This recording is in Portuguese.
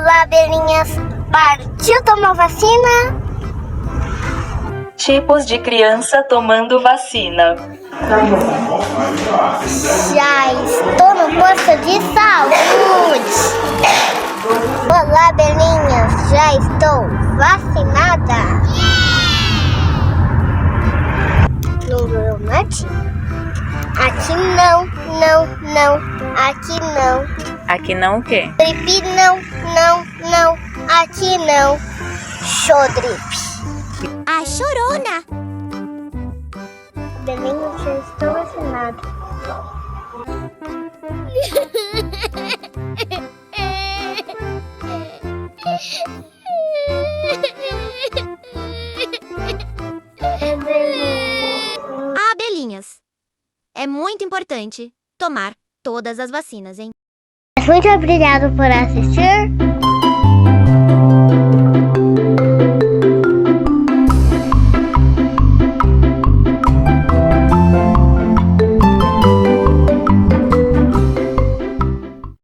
Olá, belinhas. Partiu tomar vacina? Tipos de criança tomando vacina. Já estou no posto de saúde. Olá, belinhas. Já estou vacinada. Não doeu, Nath? Aqui não. Aqui não. Aqui não o quê? Gripe não. Aqui não. Xodripe. A chorona. Belinha, já estou vacinada. Abelhinhas. É muito importante tomar todas as vacinas, hein? Muito obrigado por assistir.